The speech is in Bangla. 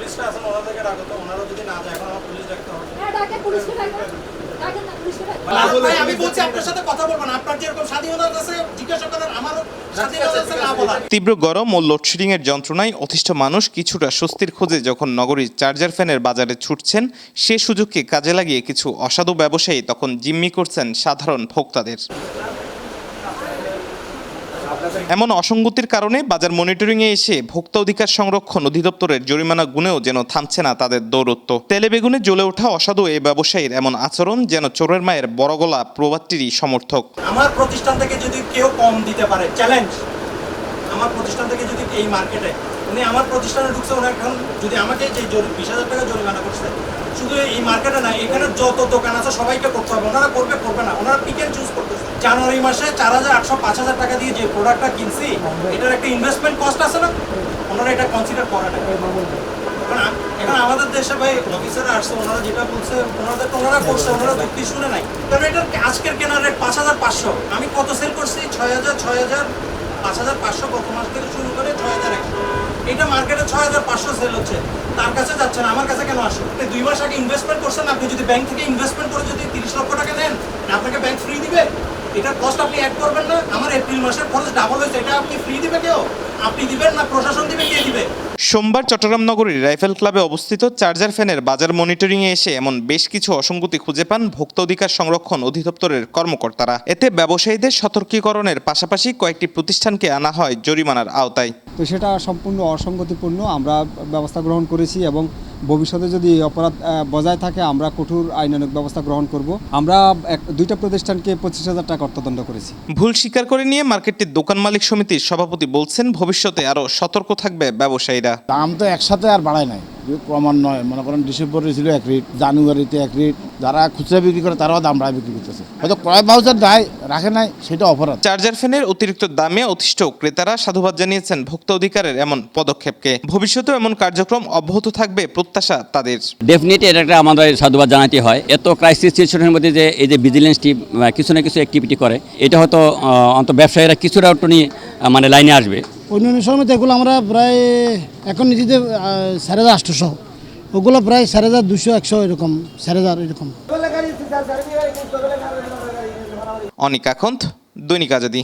পুলিশরা আছেন ওনাদেরকে ডাকো তো, ওনারা যদি না যায় এখন আমার পুলিশ ডাকতে হবে। হ্যাঁ ডাকে, পুলিশকে ডাকো, ডাকেন না পুলিশকে ডাকো। ভাই আমি বলছি আপনার সাথে কথা বলবো না, আপনার যেরকম স্বাধীনতা আছে জিজ্ঞাসা করেন, আমারও স্বাধীনতা আছে না বলা। তীব্র গরম ও লোডশেডিং এর যন্ত্রণায় অতিষ্ঠ মানুষ কিছুটা স্বস্তির খোঁজে যখন নগরীর চার্জার ফ্যানের বাজারে ছুটছেন, সে সুযোগকে কাজে লাগিয়ে কিছু অসাধু ব্যবসায়ী তখন জিম্মি করছেন সাধারণ ভোক্তাদের। এমন অসঙ্গতির কারণে বাজার মনিটরিংয়ে এসে ভোক্তা অধিকার সংরক্ষণ অধিদপ্তরের জরিমানা গুনেও যেন থামছে না তাদের দৌরত্ব। তেলে বেগুনে জ্বলে ওঠা অসাধু এই ব্যবসায়ীর এমন আচরণ যেন চোরের মায়ের বড় গলা প্রবাদটিরই সমর্থক। আমার প্রতিষ্ঠান থেকে যদি কেউ কম দিতে পারে, চ্যালেঞ্জ, আমার প্রতিষ্ঠান থেকে যদি এই মার্কেটে উনি আমার প্রতিষ্ঠানে ঢুকছে, উনি এখন যদি আমাকে যে 20,000 টাকা জরিমানা করছে, শুধু এই মার্কেটে না, এখানে যত দোকান আছে সবাইকে করতে হবে। ওনারা করবে না, ওনারা পিক এন্ড চুজ করতেছে। জানুয়ারি মাসে 4,800 5,000 টাকা দিয়ে যে প্রোডাক্টটা কিনছি, এটার একটা ইনভেস্টমেন্ট কস্ট আছে না, ওনারা এটা কনসিডার করে না। এখন আমাদের দেশে ভাই অফিসাররা আসছে, ওনারা যেটা বলছে ওনারা করছে, ওনারা যুক্তি শুনে নাই। কারণ এটার আজকের কেনার রেট 5,500, আমি কত সেল করছি 6,000 5,500 গত মাস থেকে শুরু করে 6,100, এটা মার্কেটে 6,500 সেল হচ্ছে, তার কাছে যাচ্ছে না, আমার কাছে কেন আসে? 2 মাস আগে ইনভেস্টমেন্ট করছেন, আপনি যদি ব্যাংক থেকে ইনভেস্টমেন্ট করে যদি 30 লক্ষ টাকা নেন, আপনাকে ব্যাংক ফ্রি দিবে? এটার কস্ট আপনি অ্যাড করবেন না? আমার এপ্রিল মাসের খরচ ডাবল হয়েছে, এটা আপনি ফ্রি দিবে কেউ? আপনি দিবেন না প্রশাসন দিবে, কে দিবে? সোমবার চট্টগ্রাম নগরীর রাইফেল ক্লাবে অবস্থিত চার্জার ফ্যানের বাজার মনিটরিংয়ে এসে এমন বেশ কিছু অসঙ্গতি খুঁজে পান ভোক্তা অধিকার সংরক্ষণ অধিদপ্তরের কর্মকর্তারা। এতে ব্যবসায়ীদের সতর্কীকরণের পাশাপাশি কয়েকটি প্রতিষ্ঠানকে আনা হয় জরিমানার আওতায়। তো সেটা সম্পূর্ণ অসঙ্গতিপূর্ণ, আমরা ব্যবস্থা গ্রহণ করেছি এবং ভবিষ্যতে যদি অপরাধ বজায় থাকে আমরা কঠোর আইনানুগ ব্যবস্থা গ্রহণ করব। আমরা 2টা প্রতিষ্ঠানকে 25,000 টাকা অর্থদণ্ড করেছি। ভুল স্বীকার করে নিয়ে মার্কেটটির দোকান মালিক সমিতির সভাপতি বলছেন, ভবিষ্যতে আরও সতর্ক থাকবে ব্যবসায়ীরা। দাম তো একসাথে আর বাড়ায় নাই, ক্রমান্বয়ে মনে করেন ডিসেম্বরে ছিল 1 রেট, জানুয়ারিতে 1 রেট, যারা খুচরা বিক্রি করে তারাও দাম বাড়ায় বিক্রি করতেছে। হয়তো ক্রয় ভাউচার দেয় রাখে নাই, সেটা অপরাধ। চার্জার ফ্যানের অতিরিক্ত দামে অতিষ্ঠ ক্রেতারা সাধুবাদ জানিয়েছেন ভোক্তা অধিকারের এমন পদক্ষেপকে। ভবিষ্যতেও এমন কার্যক্রম অব্যাহত থাকবে প্রত্যাশা তাদের। ডেফিনেটলি এটা একটা আমাদের সাধুবাদ জানাতে হয়। এত ক্রাইসিস সিচুয়েশনের মধ্যে যে এই যে ভিজিলেন্স টিম কিছু না কিছু অ্যাক্টিভিটি করে, এটা হয়তো অন্ত ব্যবসায়ীরা কিছুটা একটু নিয়ে মানে লাইনে আসবে। অন্যান্য সময় এগুলো আমরা প্রায় এখন নিজেদের 8,500, ওগুলো প্রায় 4,200 100 এরকম 4,000 এরকম। অনিক আখন্দ, দৈনিক আজাদী।